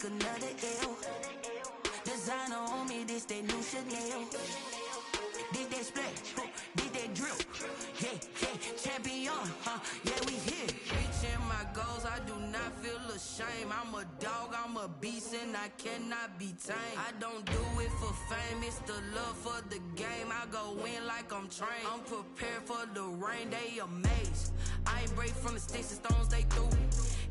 Another L. Designer on me, this that new Chanel. Did that splash, did that drip. Yeah, champion, yeah, we here. Reaching my goals, I do not feel ashamed. I'm a dog, I'm a beast, and I cannot be tamed. I don't do it for fame, it's the love for the game. I go in like I'm trained. I'm prepared for the rain, they amazed. I ain't break from the sticks and stones they threw.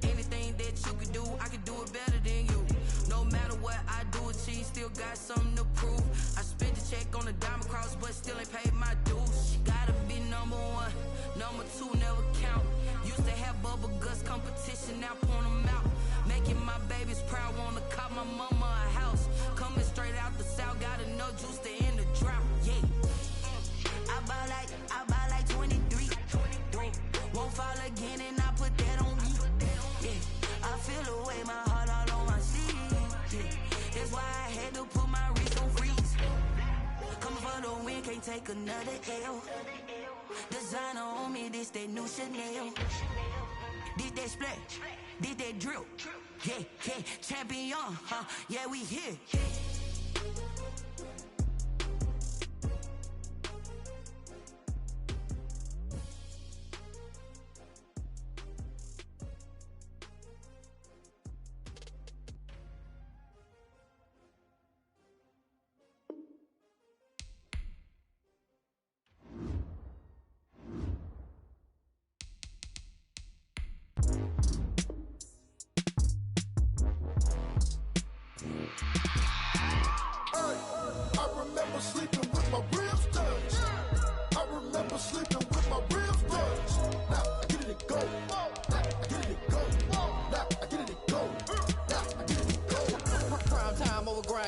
Anything that you could do, I could do it better than you. No matter what I do, achieve, still got something to prove. I spent the check on the diamond cross, but still ain't paid my dues. Gotta be number one, number two never count. Used to have bubble guts competition, now point them out. Making my babies proud, wanna cop my mama a house. Coming straight out the south, got enough juice to end the drought. Yeah, I buy like 23. Won't fall again, and I put that on me. Yeah, I feel the way, my heart all on my sleeve. Yeah, that's why I had to put my wrist on freeze. Coming for the win, can't take another L. Designer on me, this that new Chanel. Did that splash, did that drip. Yeah, champion, yeah, we here.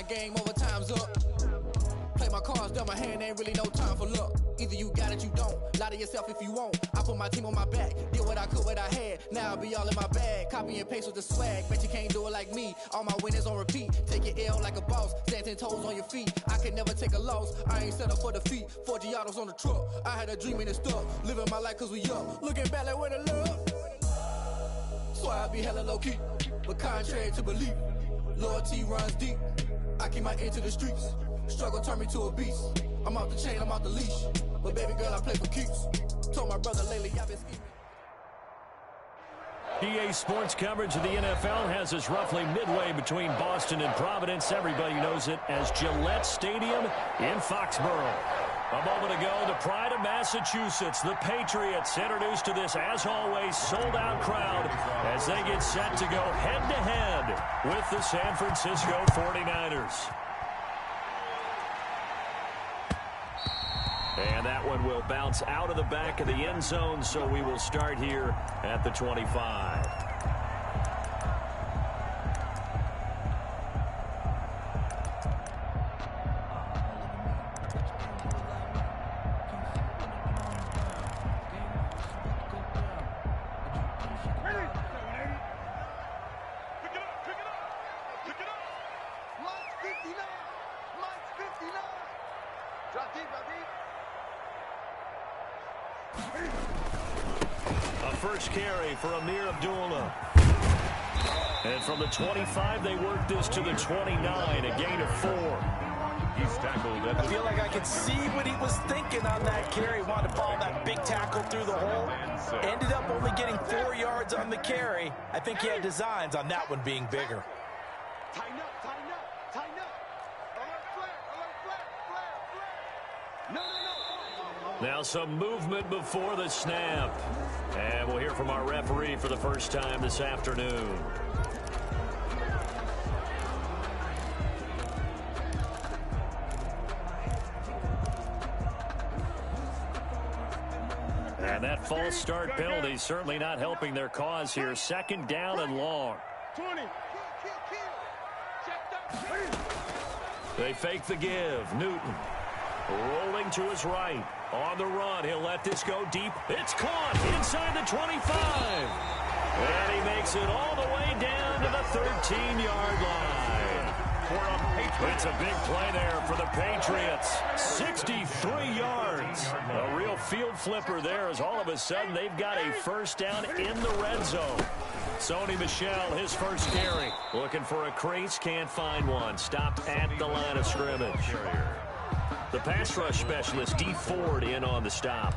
Game over, time's up. Play my cards, dealt my hand, ain't really no time for luck. Either you got it, you don't. Lie to yourself if you won't. I put my team on my back, did what I could, what I had. Now I'll be all in my bag, copy and paste with the swag. Bet you can't do it like me. All my winners on repeat. Take your L like a boss, stand 10 toes on your feet. I can never take a loss, I ain't set up for defeat. 4 Giottos on the truck, I had a dream and it stuck. Living my life cause we up, looking back like where the love. So I be hella low key, but contrary to belief, loyalty runs deep. I keep my ear to the streets. Struggle turned me to a beast. I'm off the chain, I'm off the leash. But baby girl, I play for keeps. Told my brother lately I've been scheming. EA Sports coverage of the NFL has us roughly midway between Boston and Providence. Everybody knows it as Gillette Stadium in Foxborough. A moment ago, the pride of Massachusetts, the Patriots, introduced to this, as always, sold-out crowd as they get set to go head-to-head with the San Francisco 49ers. And that one will bounce out of the back of the end zone, so we will start here at the 25. First carry for Amir Abdullah. And from the 25, they work this to the 29, a gain of 4. He's tackled. I feel like I could see what he was thinking on that carry. Wanted to follow that big tackle through the hole. Ended up only getting 4 yards on the carry. I think he had designs on that one being bigger. Tighten up, tighten up, tighten up. Alert flare, flare. No. Now some movement before the snap. And we'll hear from our referee for the first time this afternoon. And that false start penalty certainly not helping their cause here. Second down and long. 20. They fake the give. Newton rolling to his right. On the run, he'll let this go deep. It's caught inside the 25. And he makes it all the way down to the 13-yard line. It's a big play there for the Patriots. 63 yards. A real field flipper there as all of a sudden they've got a first down in the red zone. Sony Michel, his first carry. Looking for a crease, can't find one. Stopped at the line of scrimmage. The pass rush specialist, D. Ford, in on the stop.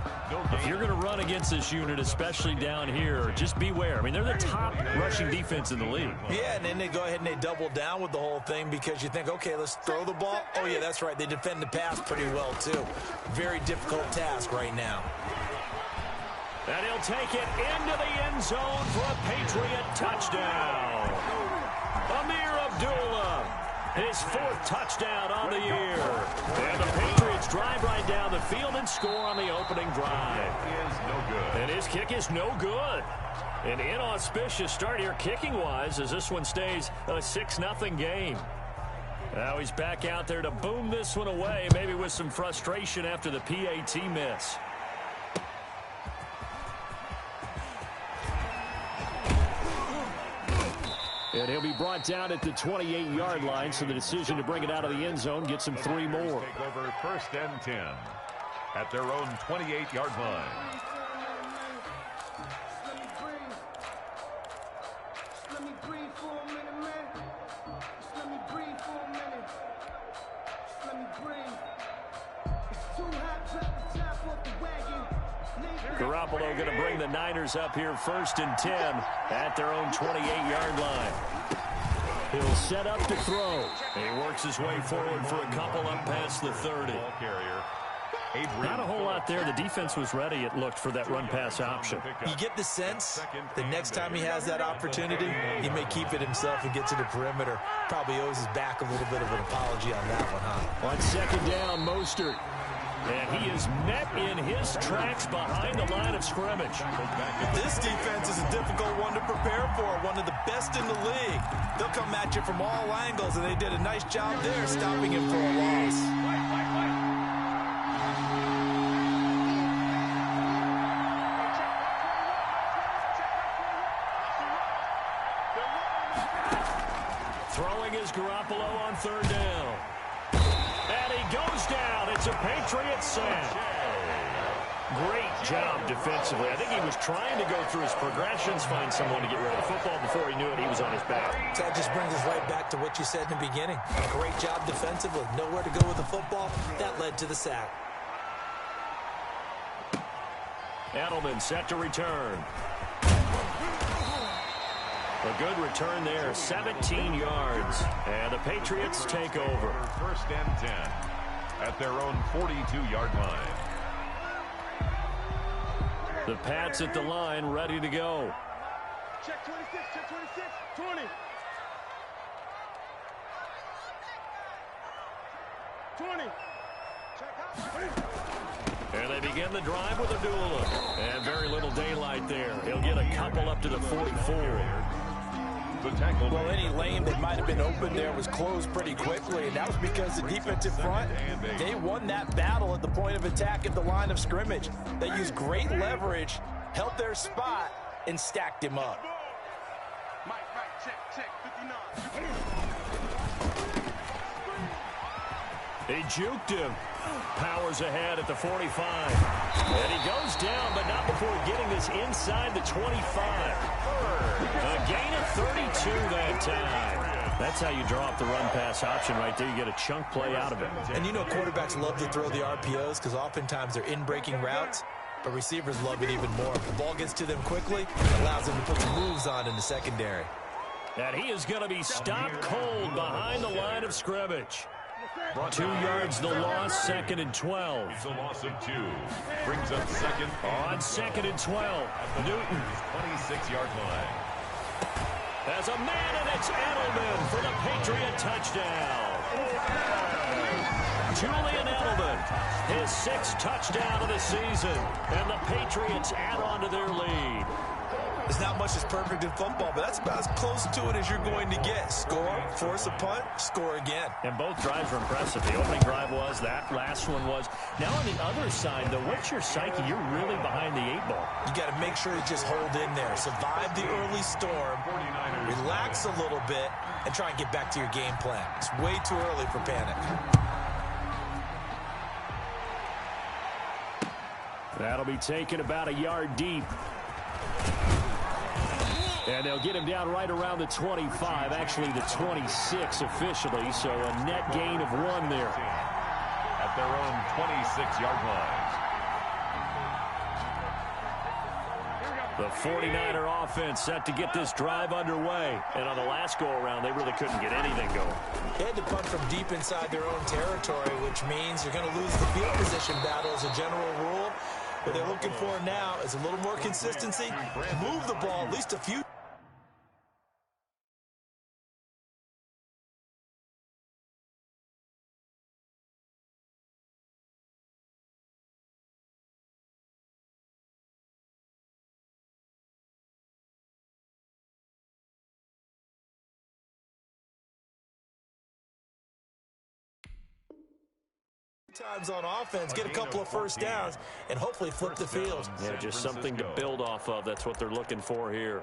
If you're going to run against this unit, especially down here, just beware. I mean, they're the top rushing defense in the league. Yeah, and then they go ahead and they double down with the whole thing because you think, okay, let's throw the ball. Oh, yeah, that's right. They defend the pass pretty well, too. Very difficult task right now. And he'll take it into the end zone for a Patriot touchdown. Amir Abdullah, his 4th touchdown on the year. And the Patriots drive right down the field and score on the opening drive. Is no good. And his kick is no good. An inauspicious start here kicking-wise as this one stays a 6-0 game. Now he's back out there to boom this one away, maybe with some frustration after the PAT miss. And he'll be brought down at the 28-yard line, so the decision to bring it out of the end zone gets him 3 more. Take over 1st and 10 at their own 28-yard line. Garoppolo going to bring the Niners up here 1st and 10 at their own 28-yard line. He'll set up to throw. He works his way forward for a couple up past the 30. Not a whole lot there. The defense was ready, it looked, for that run-pass option. You get the sense the next time he has that opportunity, he may keep it himself and get to the perimeter. Probably owes his back a little bit of an apology on that one, huh? On 2nd down, Mostert. And he is met in his tracks behind the line of scrimmage. This defense is a difficult one to prepare for, one of the best in the league. They'll come at you from all angles, and they did a nice job there stopping him for a loss. Throwing is Garoppolo on 3rd down. And he goes down. It's a Patriot sack. Great job defensively. I think he was trying to go through his progressions, find someone to get rid of the football. Before he knew it, he was on his back. So that just brings us right back to what you said in the beginning. Great job defensively. Nowhere to go with the football. That led to the sack. Edelman set to return. A good return there, 17 yards. And the Patriots take over. 1st and 10 at their own 42-yard line. The Pats at the line, ready to go. Check 26, check 26, 20. 20. Check out. And they begin the drive with Abdullah. And very little daylight there. He'll get a couple up to the 44. Well, any lane that might have been open there was closed pretty quickly, and that was because the defensive front, they won that battle at the point of attack at the line of scrimmage. They used great leverage, held their spot, and stacked him up. Mike, right, check, 59. He juked him. Powers ahead at the 45. And he goes down, but not before getting this inside the 25. A gain of 32 that time. That's how you draw up the run-pass option right there. You get a chunk play out of it. And you know quarterbacks love to throw the RPOs because oftentimes they're in-breaking routes, but receivers love it even more. If the ball gets to them quickly, it allows them to put some moves on in the secondary. And he is going to be stopped cold behind the line of scrimmage. 2 yards the loss, 2nd and 12. It's a loss of 2. Brings up 2nd. On 2nd and 12, Newton. 26-yard line. As a man, and it's Edelman for the Patriot touchdown. Julian Edelman, his 6th touchdown of the season. And the Patriots add on to their lead. There's not much that's perfect in football, but that's about as close to it as you're going to get. Score, force a punt, score again. And both drives were impressive. The opening drive was, that last one was. Now on the other side, though, what's your psyche? You're really behind the 8 ball. You got to make sure you just hold in there. Survive the early storm, relax a little bit, and try and get back to your game plan. It's way too early for panic. That'll be taken about a yard deep. And they'll get him down right around the 25, actually the 26 officially, so a net gain of 1 there. At their own 26-yard line. The 49er offense set to get this drive underway. And on the last go-around, they really couldn't get anything going. They had to punt from deep inside their own territory, which means you're going to lose the field position battle as a general rule. What they're looking for now is a little more consistency. Move the ball at least a few. Times on offense, get a couple of first downs, and hopefully flip the field. Yeah, just something to build off of. That's what they're looking for here.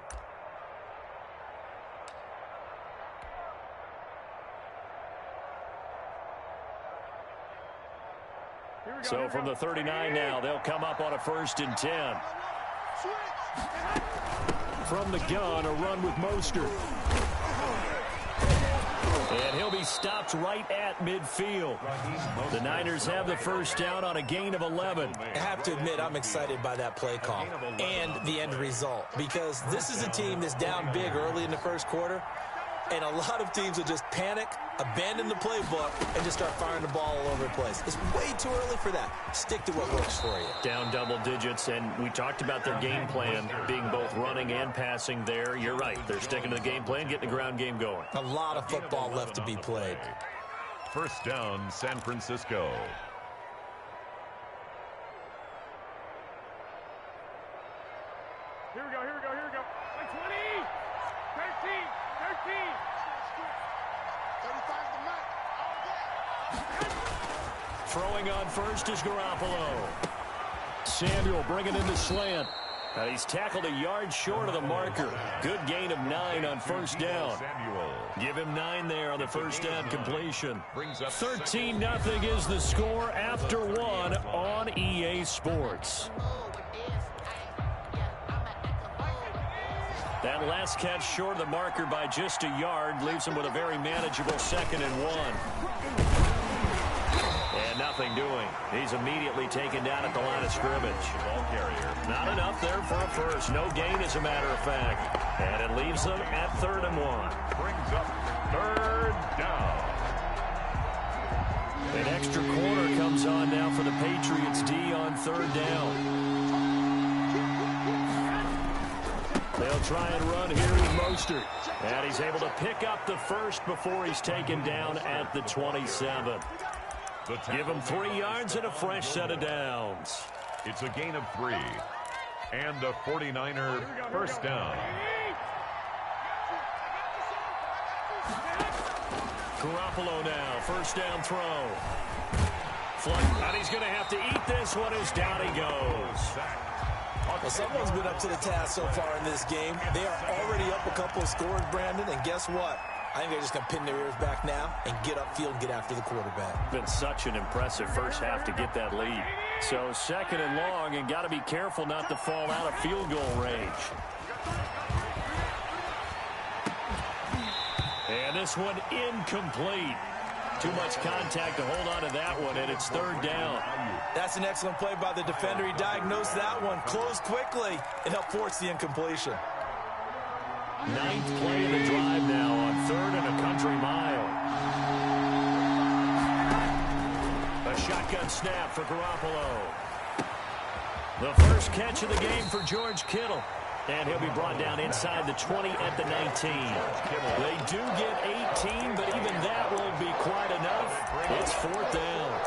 So from the 39 now, they'll come up on a 1st and 10. From the gun, a run with Mostert. And he'll be stopped right at midfield. The Niners have the first down on a gain of 11. I have to admit, I'm excited by that play call and the end result, because this is a team that's down big early in the first quarter, and a lot of teams will just panic, abandon the playbook, and just start firing the ball all over the place. It's way too early for that. Stick to what works for you. Down double digits, and we talked about their game plan being both running and passing there. You're right. They're sticking to the game plan, getting the ground game going. A lot of football left to be played. First down, San Francisco. Here we go, here we go, here we go. 20, 13, 13. 35's the mark. Throwing on first is Garoppolo. Samuel bringing in the slant. He's tackled a yard short of the marker. Good gain of 9 on first down. Give him 9 there on the first down completion. 13-0 is the score after 1 on EA Sports. That last catch short of the marker by just a yard leaves him with a very manageable 2nd and 1. And nothing doing. He's immediately taken down at the line of scrimmage. Ball carrier. Not enough there for a first. No gain, as a matter of fact. And it leaves them at 3rd and 1. Brings up 3rd down. An extra corner comes on now for the Patriots D on 3rd down. They'll try and run here with Mostert. And he's able to pick up the first before he's taken down at the 27. Give him 3 yards and a fresh set of downs. It's a gain of 3. And a 49er first down. Garoppolo now, first down throw. And he's going to have to eat this one as down he goes. Well, someone's been up to the task so far in this game. They are already up a couple of scores, Brandon, and guess what? I think they're just going to pin their ears back now and get upfield and get after the quarterback. Been such an impressive first half to get that lead. So 2nd and long, and got to be careful not to fall out of field goal range. And this one incomplete. Too much contact to hold on to that one, and it's 3rd down. That's an excellent play by the defender. He diagnosed that one, closed quickly, and helped force the incompletion. 9th play of the drive now on 3rd and a country mile. A shotgun snap for Garoppolo. The first catch of the game for George Kittle. And he'll be brought down inside the 20 at the 19. They do get 18, but even that won't be quite enough. It's 4th down.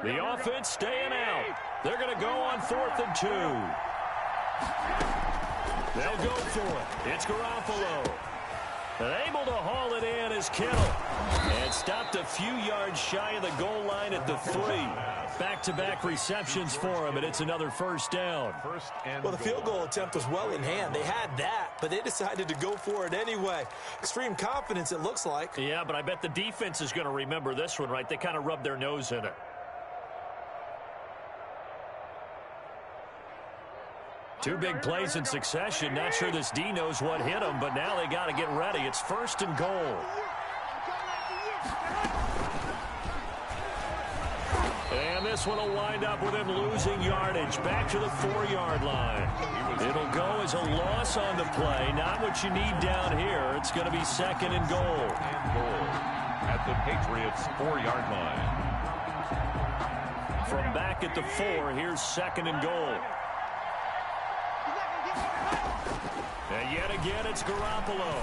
The offense staying out. They're going to go on 4th and 2. They'll go for it. It's Garoppolo. Able to haul it in is Kittle. And stopped a few yards shy of the goal line at the 3. Back-to-back receptions for him, and it's another first down. Well, the field goal attempt was well in hand. They had that, but they decided to go for it anyway. Extreme confidence, it looks like. Yeah, but I bet the defense is going to remember this one, right? They kind of rubbed their nose in it. 2 big plays in succession. Not sure this D knows what hit him, but now they got to get ready. It's 1st and goal. And this one will wind up with him losing yardage. Back to the 4-yard line. It'll go as a loss on the play. Not what you need down here. It's going to be 2nd and goal. At the Patriots' 4-yard line. From back at the 4, here's 2nd and goal. And yet again, it's Garoppolo.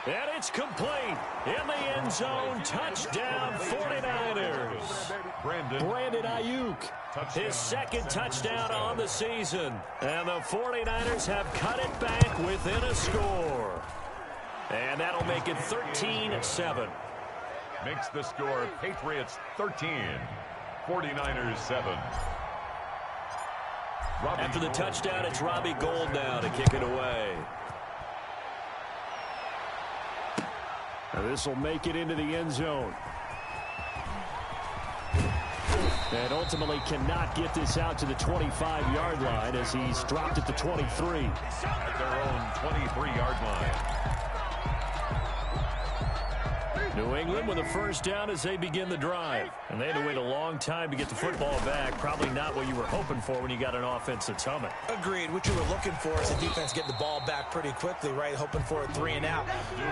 And it's complete. In the end zone, touchdown 49ers. Brandon Ayuk, his 2nd touchdown on the season. And the 49ers have cut it back within a score. And that'll make it 13-7. Makes the score Patriots 13, 49ers 7. After the touchdown, it's Robbie Gould now to kick it away. This will make it into the end zone. And ultimately cannot get this out to the 25-yard line as he's dropped at the 23. At their own 23-yard line. New England with a first down as they begin the drive. And they had to wait a long time to get the football back. Probably not what you were hoping for when you got an offense that's humming. Agreed. What you were looking for is the defense getting the ball back pretty quickly, right? Hoping for a 3 and out.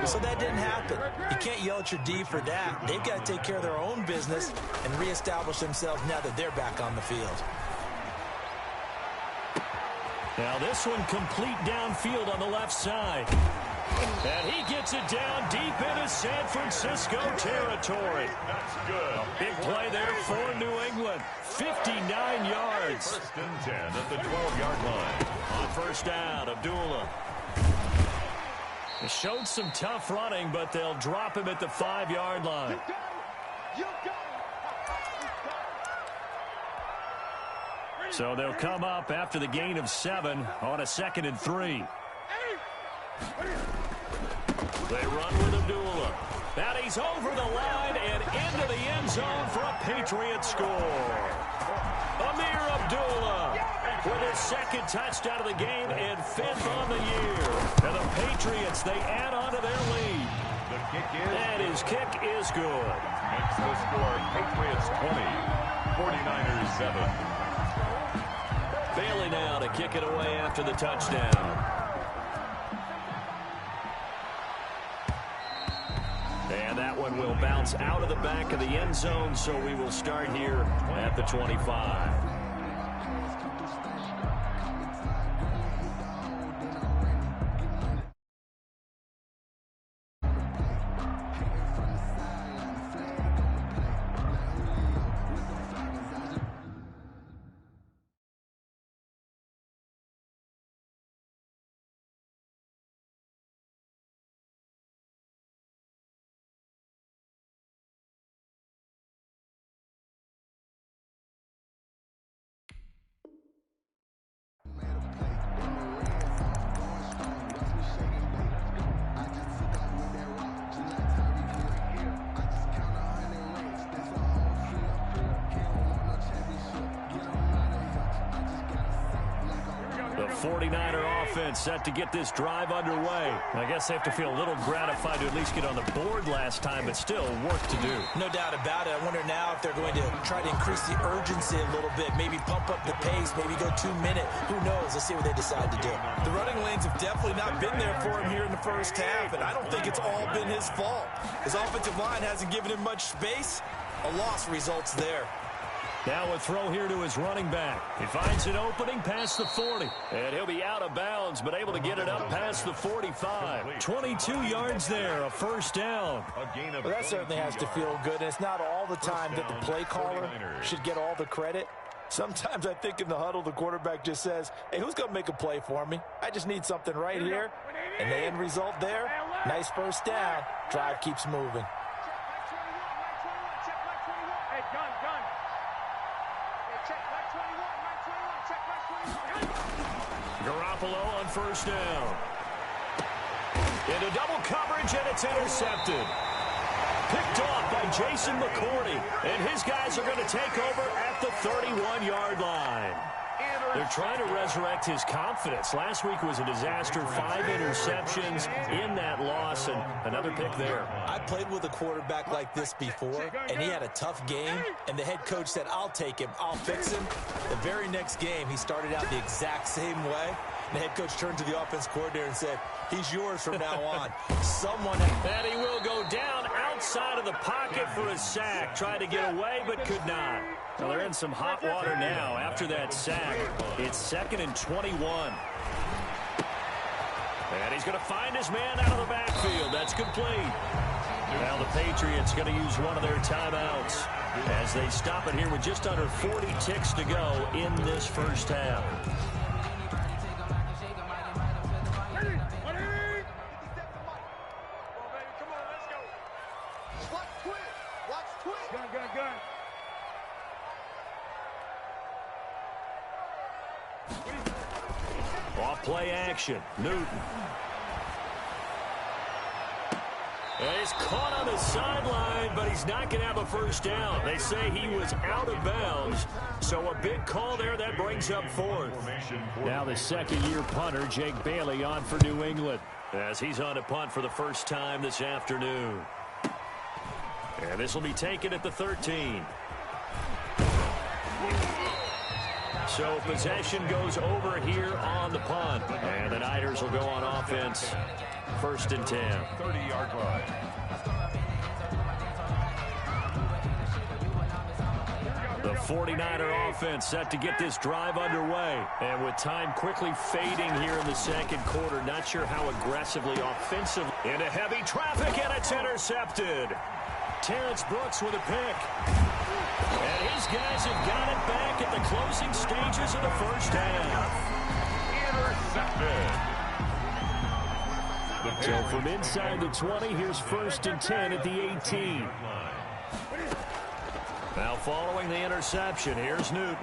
So that didn't happen. You can't yell at your D for that. They've got to take care of their own business and reestablish themselves now that they're back on the field. Now this one complete downfield on the left side. And he gets it down deep into San Francisco territory. That's good. A big play there for New England. 59 yards. 1st and 10 at the 12-yard line. On first down, Abdullah. They showed some tough running, but they'll drop him at the 5-yard line. So they'll come up after the gain of 7 on a 2nd and 3. They run with Abdullah. And he's over the line and into the end zone for a Patriot score. Amir Abdullah with his 2nd touchdown of the game and 5th on the year. And the Patriots, they add on to their lead. The kick is. And his kick is good. Makes the score Patriots 20, 49ers 7. Bailey now to kick it away after the touchdown. And that one will bounce out of the back of the end zone, so we will start here at the 25. The 49er offense set to get this drive underway. I guess they have to feel a little gratified to at least get on the board last time, but still work to do. No doubt about it. I wonder now if they're going to try to increase the urgency a little bit, maybe pump up the pace, maybe go 2-minute. Who knows? Let's see what they decide to do. The running lanes have definitely not been there for him here in the first half, and I don't think it's all been his fault. His offensive line hasn't given him much space. A loss results there. Now a throw here to his running back. He finds an opening past the 40. And he'll be out of bounds, but able to get it up past the 45. 22 yards there, a first down. Well, that certainly has to feel good. And it's not all the time that the play caller should get all the credit. Sometimes I think in the huddle, the quarterback just says, hey, who's going to make a play for me? I just need something right here. And the end result there, nice first down. Drive keeps moving. Garoppolo on first down. Into double coverage, and it's intercepted. Picked off by Jason McCourty, and his guys are going to take over at the 31-yard line. They're trying to resurrect his confidence. Last week was a disaster, 5 interceptions in that loss, and another pick there. I played with a quarterback like this before, and he had a tough game, and the head coach said, I'll take him, I'll fix him. The very next game, he started out the exact same way. The head coach turned to the offense coordinator and said, he's yours from now on. And he will go down outside of the pocket for a sack. Tried to get away, but could not. Well, they're in some hot water now after that sack. It's 2nd and 21. And he's going to find his man out of the backfield. That's complete. Now the Patriots going to use one of their timeouts as they stop it here with just under 40 ticks to go in this first half. Off play action, Newton. And he's caught on the sideline, but he's not going to have a first down. They say he was out of bounds, so a big call there that brings up 4th. Now the second-year punter, Jake Bailey, on for New England, as he's on to punt for the first time this afternoon. And this will be taken at the 13. So possession goes over here on the punt. And the Niners will go on offense. 1st and 10. 30-yard line. The 49er offense set to get this drive underway. And with time quickly fading here in the second quarter, not sure how aggressively offensive. Into heavy traffic, and it's intercepted. Terrence Brooks with a pick. And his guys have got it back at the closing stages of the first half. Intercepted. So from inside the 20, here's 1st and 10 at the 18. Now following the interception, here's Newton.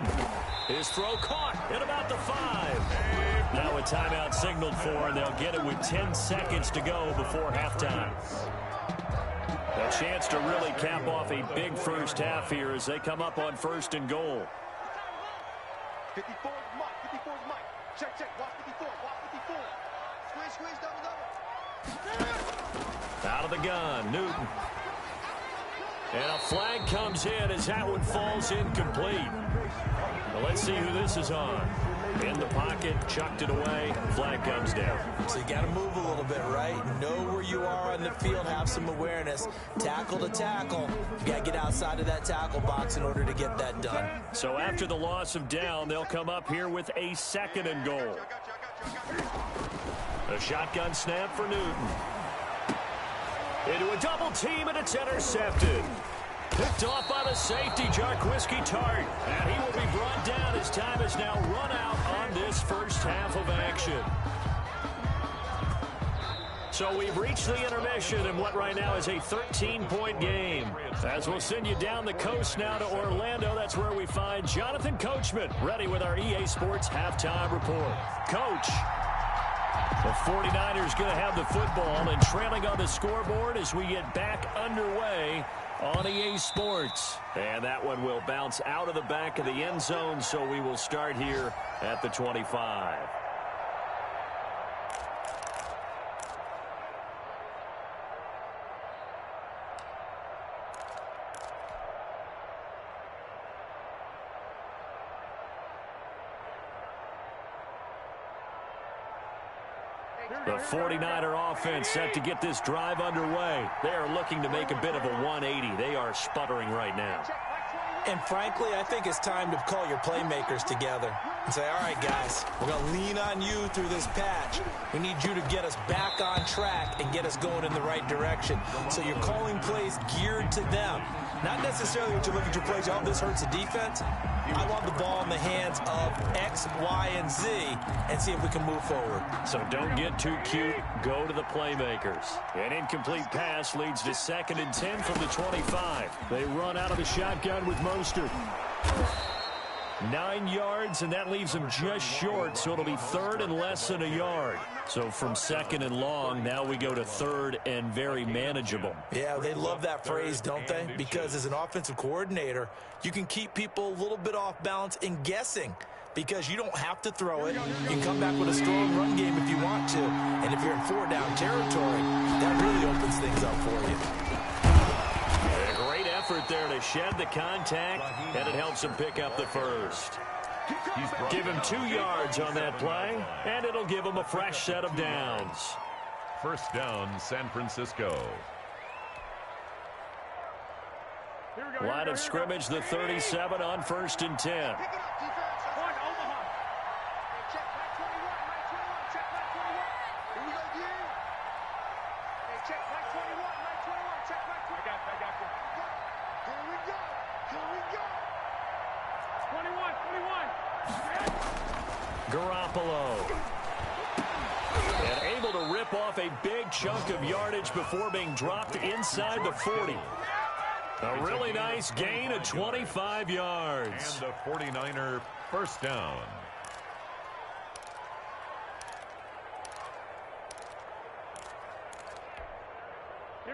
His throw caught at about the 5. Now a timeout signaled for, and they'll get it with 10 seconds to go before halftime. A chance to really cap off a big first half here as they come up on 1st and goal. 54 is Mike. 54 is Mike. Check, check. Watch 54. Watch 54. Squeeze, double. Out of the gun, Newton. And a flag comes in as that one falls incomplete. Well, let's see who this is on. In the pocket, chucked it away, flag comes down. So you got to move a little bit, right? Know where you are on the field, have some awareness. Tackle to tackle. You got to get outside of that tackle box in order to get that done. So after the loss of down, they'll come up here with a 2nd and goal. A shotgun snap for Newton. Into a double team, and it's intercepted. Picked off by the safety, Jarquiski Tart. And he will be brought down as time is now run out on this first half of action. So we've reached the intermission in what right now is a 13-point game. As we'll send you down the coast now to Orlando, that's where we find Jonathan Coachman, ready with our EA Sports Halftime Report. Coach, the 49ers going to have the football and trailing on the scoreboard as we get back underway on EA Sports. And that one will bounce out of the back of the end zone, so we will start here at the 25. The 49er offense set to get this drive underway. They are looking to make a bit of a 180. They are sputtering right now. And frankly, I think it's time to call your playmakers together and say, all right, guys, we're going to lean on you through this patch. We need you to get us back on track and get us going in the right direction. So you're calling plays geared to them. Not necessarily what you're looking to plays, oh, this hurts the defense. I want the ball in the hands of X, Y, and Z and see if we can move forward. So don't get too cute. Go to the playmakers. An incomplete pass leads to 2nd and 10 from the 25. They run out of the shotgun with Mostert. 9 yards, and that leaves them just short, so it'll be 3rd and less than a yard. So from 2nd and long, now we go to 3rd and very manageable. Yeah, they love that phrase, don't they? Because as an offensive coordinator, you can keep people a little bit off balance and guessing because you don't have to throw it. You can come back with a strong run game if you want to. And if you're in 4-down territory, that really opens things up for you. A great effort there to shed the contact, and it helps him pick up the first. Give him 2 yards on that play, and it'll give him a fresh set of downs. First down, San Francisco. Line of scrimmage, the 37 on 1st and 10. Garoppolo. And able to rip off a big chunk of yardage before being dropped inside the 40. A really nice gain of 25 yards. And the 49er first down.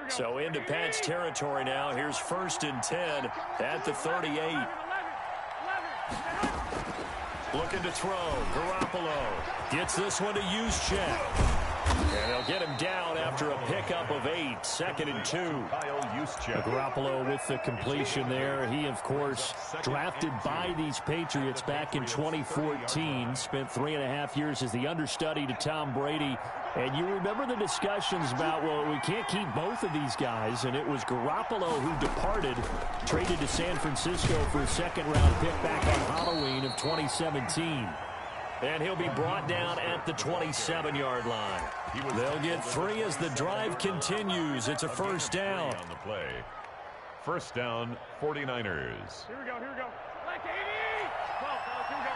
So into Pat's territory now. Here's 1st and 10 at the 38. Looking to throw. Garoppolo gets this one to Juszczyk. And they'll get him down after a pickup of 8. 2nd and 2. Garoppolo with the completion there. He, of course, drafted by these Patriots back in 2014. Spent 3.5 years as the understudy to Tom Brady. And you remember the discussions about, well, we can't keep both of these guys. And it was Garoppolo who departed, traded to San Francisco for a 2nd-round pick back on Halloween of 2017. And he'll be brought down at the 27-yard line. They'll get 3 as the drive continues. It's a first down. On the play. First down, 49ers. Here we go, here we go. Like 80! 12, here we go.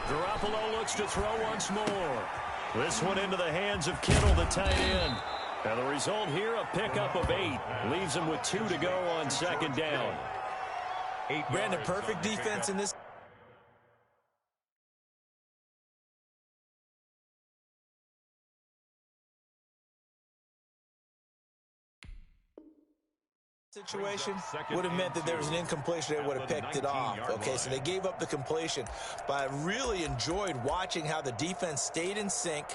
Garoppolo looks to throw once more. This one into the hands of Kittle, the tight end. And the result here, a pickup of 8. Leaves him with 2 to go on 2nd down. Brandon, perfect defense in this situation. Would have meant that there was an incompletion. They would have picked it off. Okay, so they gave up the completion. But I really enjoyed watching how the defense stayed in sync,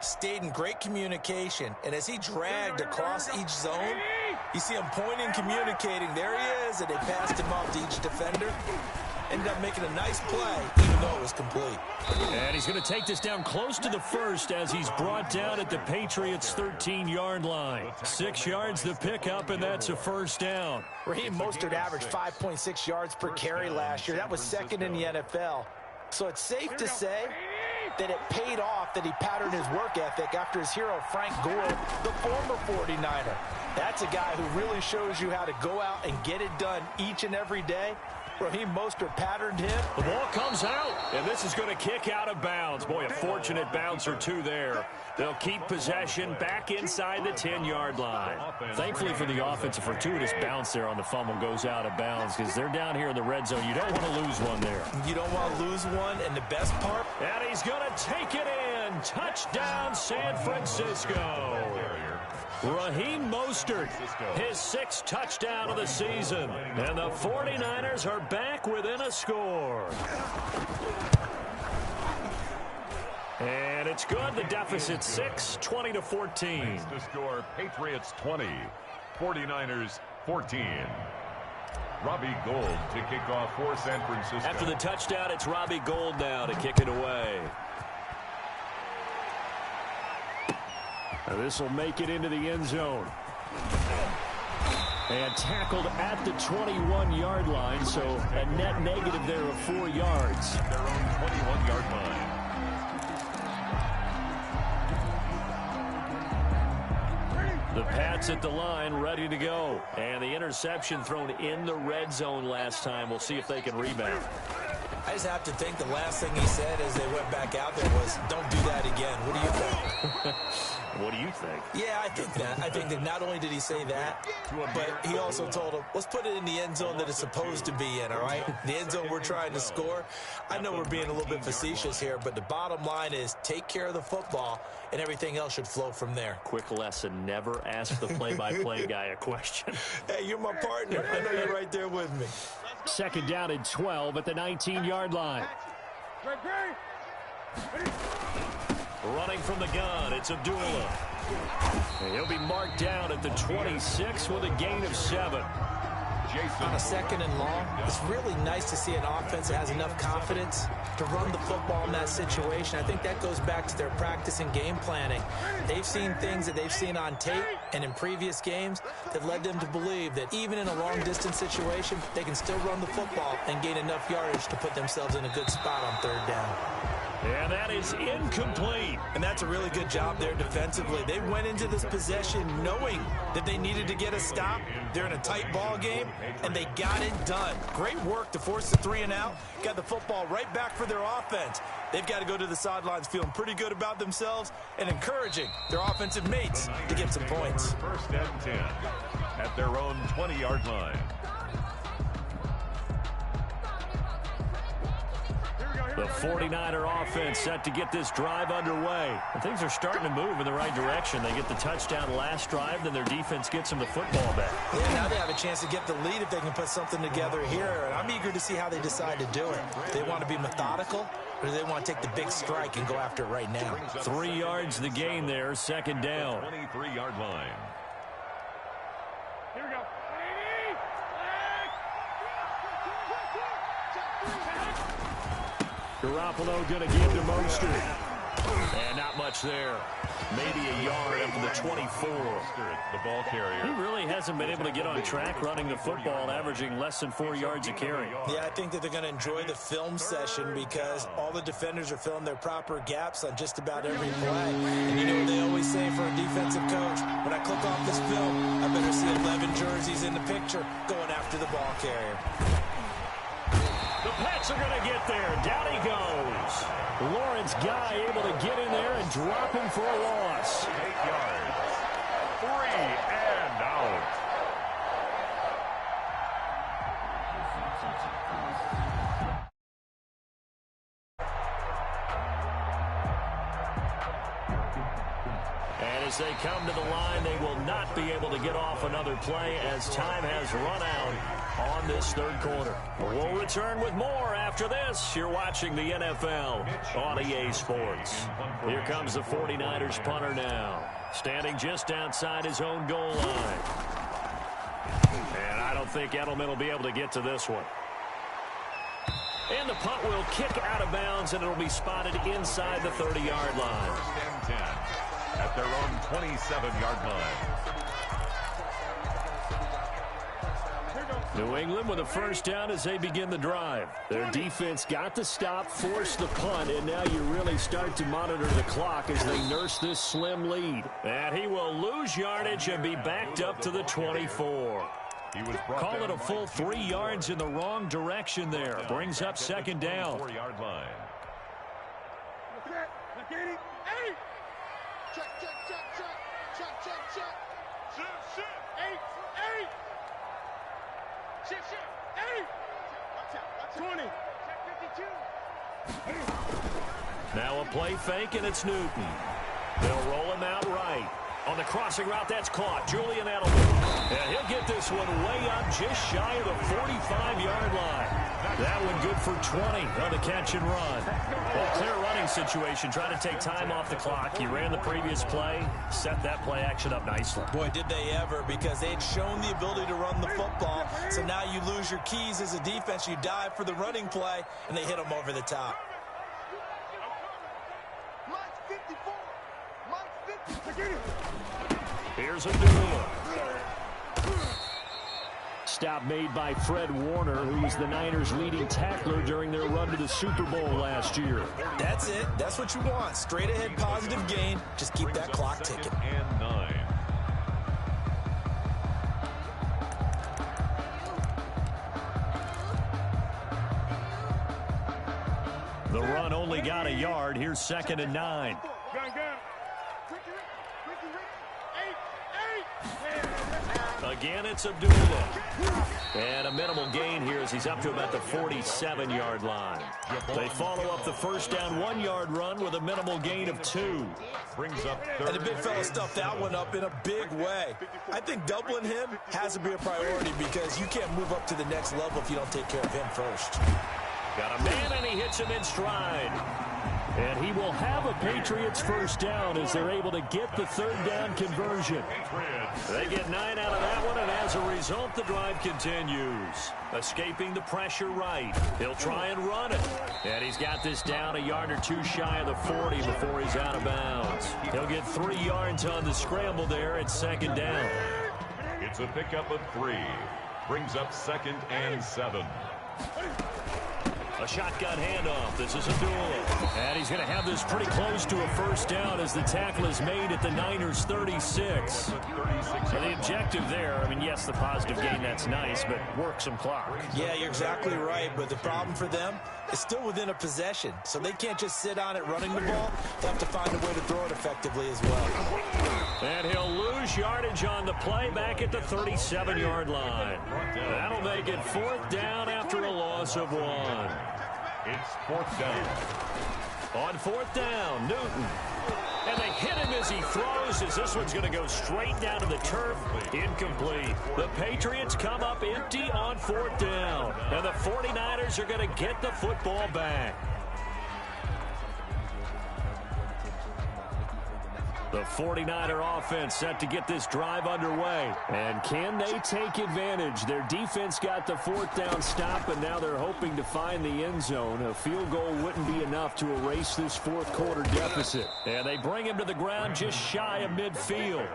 stayed in great communication. And as he dragged across each zone, you see him pointing, communicating. There he is, and they passed him off to each defender. Ended up making a nice play, even though it was complete. And he's going to take this down close to the first as he's brought down at the Patriots' 13-yard line. 6 yards the pickup, and that's a first down. Raheem Mostert averaged 5.6 yards per carry last year. That was 2nd in the NFL. So it's safe to say that it paid off that he patterned his work ethic after his hero, Frank Gore, the former 49er. That's a guy who really shows you how to go out and get it done each and every day. Raheem Mostert patterned him. The ball comes out, and this is going to kick out of bounds. Boy, a fortunate bounce or two there. They'll keep possession back inside the 10-yard line. Thankfully for the offense, a fortuitous bounce there on the fumble goes out of bounds because they're down here in the red zone. You don't want to lose one there. You don't want to lose one, and the best part? And he's going to take it in. Touchdown, San Francisco. Raheem Mostert, his 6th touchdown of the season. And the 49ers are back within a score. And it's good. The deficit 6, 20-14. To score, Patriots 20, 49ers 14. Robbie Gould to kick off for San Francisco. After the touchdown, it's Robbie Gould now to kick it away. Now this will make it into the end zone. And tackled at the 21-yard line, so a net negative there of 4 yards. Their own 21-yard line. The Pats at the line, ready to go. And the interception thrown in the red zone last time. We'll see if they can rebound. I just have to think the last thing he said as they went back out there was, don't do that again. What do you think? What do you think? Yeah, I think that. I think that not only did he say that, but he also told him, let's put it in the end zone that it's supposed to be in, all right? The end zone we're trying to score. I know we're being a little bit facetious here, but the bottom line is take care of the football, and everything else should flow from there. Quick lesson, never ask the play-by-play guy a question. Hey, you're my partner. I know you're right there with me. Second down and 12 at the 19-yard line. Running from the gun, it's Abdullah. And he'll be marked down at the 26 with a gain of 7. On a second and long, it's really nice to see an offense that has enough confidence to run the football in that situation. I think that goes back to their practice and game planning. They've seen things that they've seen on tape and in previous games that led them to believe that even in a long-distance situation, they can still run the football and gain enough yardage to put themselves in a good spot on third down. And that is incomplete. And that's a really good job there defensively. They went into this possession knowing that they needed to get a stop. They're in a tight ball game, and they got it done. Great work to force the 3 and out. Got the football right back for their offense. They've got to go to the sidelines feeling pretty good about themselves and encouraging their offensive mates to get some points. First and 10 at their own 20-yard line. The 49er offense set to get this drive underway. And things are starting to move in the right direction. They get the touchdown last drive, then their defense gets them the football back. Yeah, now they have a chance to get the lead if they can put something together here. And I'm eager to see how they decide to do it. Do they want to be methodical, or do they want to take the big strike and go after it right now? 3 yards the gain there, second down. 23-yard line. Here we go. Garoppolo going to give to Mostert. And not much there. Maybe a yard up to the 24. The ball carrier. He really hasn't been able to get on track running the football, averaging less than 4 yards a carry. Yeah, I think that they're going to enjoy the film session because all the defenders are filling their proper gaps on just about every play. And you know what they always say for a defensive coach? When I click off this film, I better see 11 jerseys in the picture going after the ball carrier. The Pats are going to get there. Down he goes. Lawrence Guy able to get in there and drop him for a loss. 8 yards. 3 and out. And as they come to the line, they will not be able to get off another play as time has run out on this third quarter. We'll return with more after this. You're watching the NFL on EA Sports. Here comes the 49ers punter now, standing just outside his own goal line. And I don't think Edelman will be able to get to this one. And the punt will kick out of bounds, and it'll be spotted inside the 30-yard line. First and 10 at their own 27-yard line. New England with a first down as they begin the drive. Their defense got the stop, forced the punt, and now you really start to monitor the clock as they nurse this slim lead. And he will lose yardage and be backed up to the 24. Call it a full 3 yards in the wrong direction there. Brings up second down. 4-yard line. Check, check, check, check. Check, check, check. Shit. 8. Shit. 8. 20. Check 52. Now a play fake, and it's Newton. They'll roll him out right. On the crossing route, that's caught. Julian Edelman. And he'll get this one way up just shy of the 45-yard line. That one good for 20 on the catch and run. Well, clear running situation. Trying to take time off the clock. He ran the previous play, set that play action up nicely. Boy, did they ever, because they'd shown the ability to run the football. So now you lose your keys as a defense. You dive for the running play, and they hit them over the top. Mike's 54. Mike's 50. Here's Abdullah. stop made by Fred Warner, who was the Niners' leading tackler during their run to the Super Bowl last year. That's it. That's what you want. Straight ahead positive gain. Just keep that clock ticking. And 9. The run only got a yard. Here's 2nd and 9. Again, it's Abdullah. And a minimal gain here as he's up to about the 47-yard line. They follow up the first down 1-yard run with a minimal gain of 2. Brings up And the big fella stuffed that one up in a big way. I think doubling him has to be a priority because you can't move up to the next level if you don't take care of him first. Got a man, and he hits him in stride. And he will have a Patriots first down as they're able to get the third down conversion. They get 9 out of that one, and as a result, the drive continues. Escaping the pressure right. He'll try and run it. And he's got this down a yard or 2 shy of the 40 before he's out of bounds. He'll get 3 yards on the scramble there at 2nd down. It's a pickup of 3. Brings up 2nd and 7. A shotgun handoff. This is Abdullah. And he's going to have this pretty close to a first down as the tackle is made at the Niners' 36. And the objective there, I mean, yes, the positive gain, that's nice, but work some clock. Yeah, you're exactly right, but the problem for them is still within a possession, so they can't just sit on it running the ball. They'll have to find a way to throw it effectively as well. And he'll lose yardage on the play back at the 37-yard line. That'll make it 4th down after a loss of 1. It's 4th down. On 4th down, Newton. And they hit him as he throws, as this one's going to go straight down to the turf. Incomplete. The Patriots come up empty on 4th down. And the 49ers are going to get the football back. The 49er offense set to get this drive underway. And can they take advantage? Their defense got the 4th down stop, and now they're hoping to find the end zone. A field goal wouldn't be enough to erase this 4th quarter deficit. And they bring him to the ground just shy of midfield.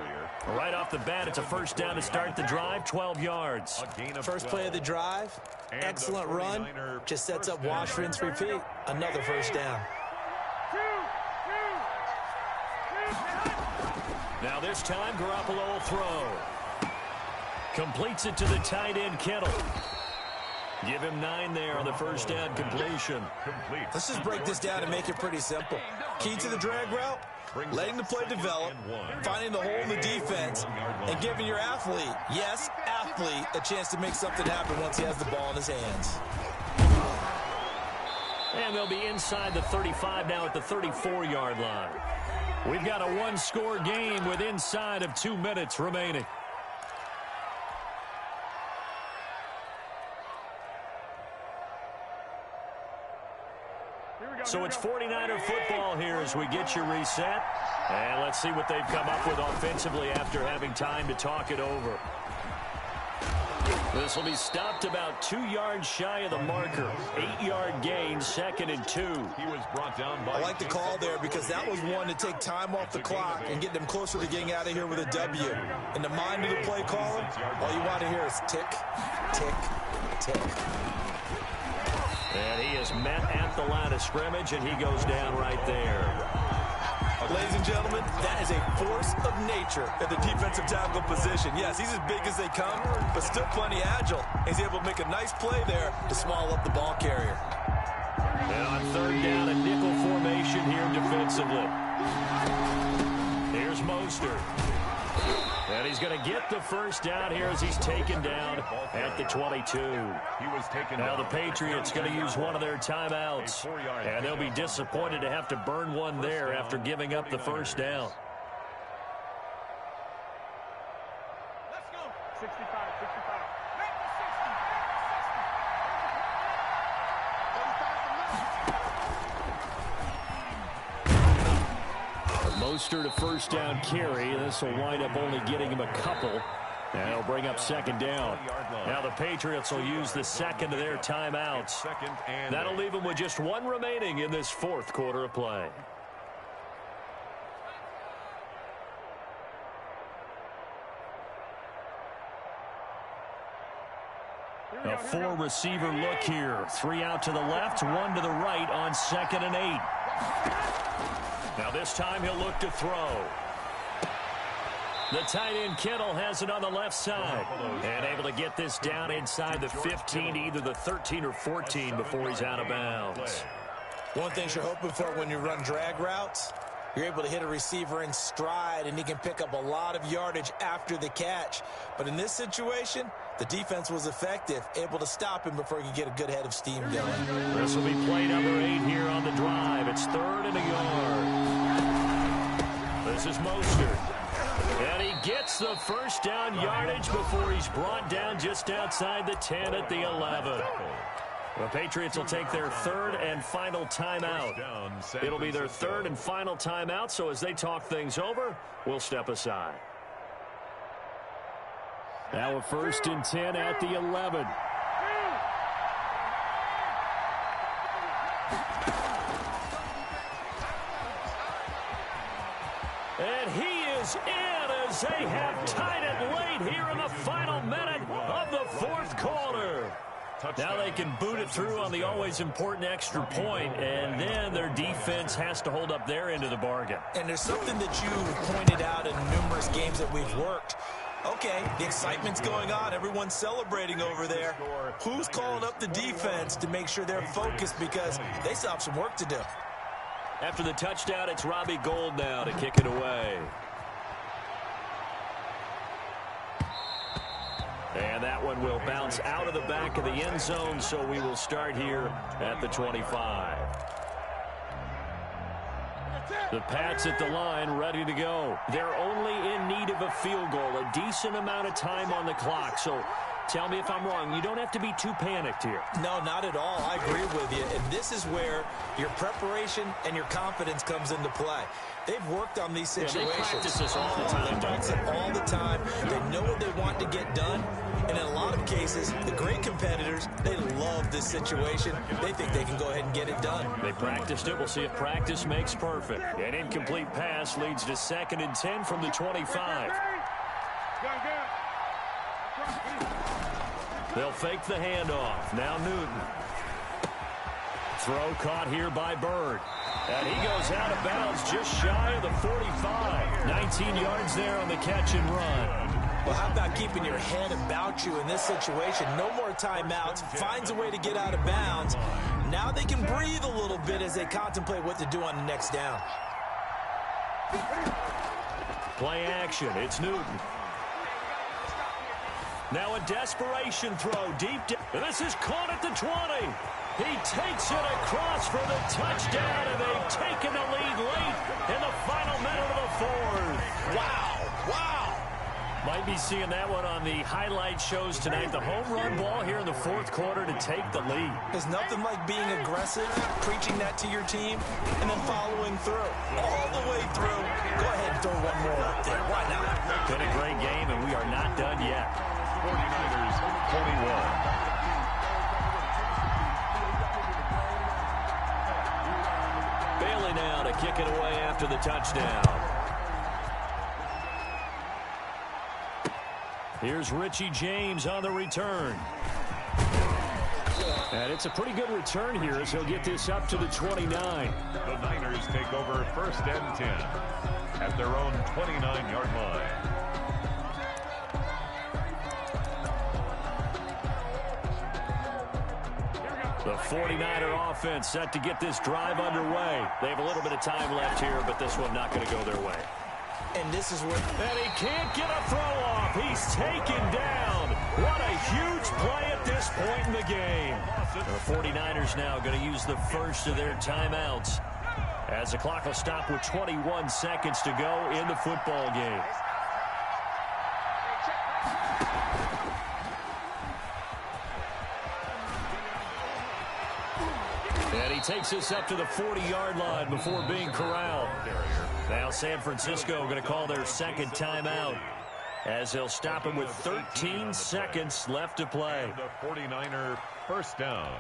Right off the bat, it's a first down to start the drive, 12 yards. First play of the drive, excellent run, just sets up wash, rinse, repeat. Another first down. Now this time, Garoppolo will throw. Completes it to the tight end, Kittle. Give him 9 there on the first down completion. Let's just break this down and make it pretty simple. Key to the drag route, letting the play develop, finding the hole in the defense, and giving your athlete, yes, athlete, a chance to make something happen once he has the ball in his hands. And they'll be inside the 35 now at the 34-yard line. We've got a 1-score game with inside of 2 minutes remaining. So it's 49er football here as we get you reset. And let's see what they've come up with offensively after having time to talk it over. This will be stopped about 2 yards shy of the marker. 8-yard gain, 2nd and 2. He was brought down by... I like the call there because that was one to take time off the clock and get them closer to getting out of here with a W. In the mind of the play caller, all you want to hear is tick, tick, tick. And he is met at the line of scrimmage, and he goes down right there. Ladies and gentlemen, that is a force of nature at the defensive tackle position. Yes, he's as big as they come, but still plenty agile. He's able to make a nice play there to swallow up the ball carrier. And on 3rd down, a nickel formation here defensively. Here's Mostert. And he's going to get the first down here as he's taken down at the 22. Now the Patriots going to use one of their timeouts. And they'll be disappointed to have to burn one there after giving up the first down. Let's go. 65, 65. Mostert a first down carry. This will wind up only getting him a couple. And it'll bring up 2nd down. Now the Patriots will use the 2nd of their timeouts. That'll leave them with just 1 remaining in this 4th quarter of play. four-receiver look here. 3 out to the left, 1 to the right on 2nd and 8. Now this time he'll look to throw. The tight end Kittle has it on the left side. And able to get this down inside the 15, either the 13 or 14 before he's out of bounds. One thing you're hoping for when you run drag routes, you're able to hit a receiver in stride, and he can pick up a lot of yardage after the catch. But in this situation, the defense was effective, able to stop him before he could get a good head of steam going. This will be play number 8 here on the drive. It's 3rd and a yard. This is Mostert. And he gets the first down yardage before he's brought down just outside the 10 at the 11. The Patriots will take their 3rd and final timeout. It'll be their 3rd and final timeout, so as they talk things over, we'll step aside. Now a 1st and 10 at the 11. And he is in as they have tied it late here in the final minute of the 4th quarter. Now they can boot it through on the always important extra point, and then their defense has to hold up their end of the bargain. And there's something that you pointed out in numerous games that we've worked. Okay, the excitement's going on. Everyone's celebrating over there. Who's calling up the defense to make sure they're focused, because they still have some work to do? After the touchdown, it's Robbie Gould now to kick it away. And that one will bounce out of the back of the end zone, so we will start here at the 25. The Pats at the line, ready to go. They're only in need of a field goal, a decent amount of time on the clock. So tell me if I'm wrong. You don't have to be too panicked here. No, not at all. I agree with you. And this is where your preparation and your confidence comes into play. They've worked on these situations. Yeah, they practice this all the time. They practice it all the time. They know what they want to get done. And in a lot of cases, the great competitors, they love this situation. They think they can go ahead and get it done. They practiced it. We'll see if practice makes perfect. An incomplete pass leads to 2nd and 10 from the 25. They'll fake the handoff. Now Newton. Throw caught here by Bird. And he goes out of bounds just shy of the 45. 19 yards there on the catch and run. Well, how about keeping your head about you in this situation? No more timeouts. Finds a way to get out of bounds. Now they can breathe a little bit as they contemplate what to do on the next down. Play action. It's Newton. Now a desperation throw deep down. This is caught at the 20. He takes it across for the touchdown, and they've taken the lead late in the final minute of the 4th. Wow. Wow. Might be seeing that one on the highlight shows tonight. The home run ball here in the 4th quarter to take the lead. There's nothing like being aggressive, preaching that to your team, and then following through. All the way through. Go ahead and throw one more up there. Why not? Been a great game, and we are not done yet. 49ers 41. Bailey now to kick it away after the touchdown. Here's Richie James on the return. And it's a pretty good return here as he'll get this up to the 29. The Niners take over 1st and 10 at their own 29-yard line. The 49er offense set to get this drive underway. They have a little bit of time left here, but this one not going to go their way. And this is where... And he can't get a throw off. He's taken down. What a huge play at this point in the game. The 49ers now going to use the first of their timeouts as the clock will stop with 21 seconds to go in the football game. And he takes this up to the 40-yard line before being corralled. Now San Francisco going to call their 2nd timeout as they'll stop him with 13 seconds left to play. The 49er 1st down.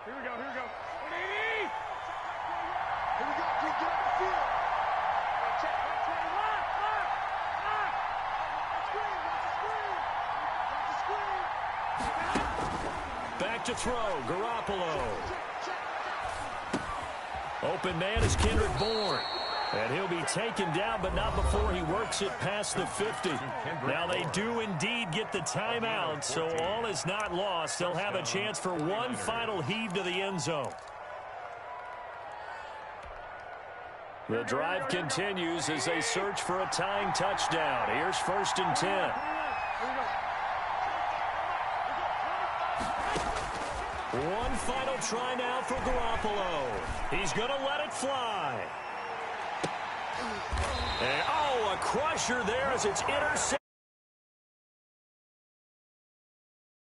Here we go, here we go. Here we go, get up the field. Check, lock. Screen, watch the screen. to throw. Garoppolo. Open man is Kendrick Bourne. And he'll be taken down, but not before he works it past the 50. Now, they do indeed get the timeout, so all is not lost. They'll have a chance for one final heave to the end zone. The drive continues as they search for a tying touchdown. Here's 1st and 10. One final try now for Garoppolo. He's going to let it fly. And, oh, a crusher there as it's intercepted.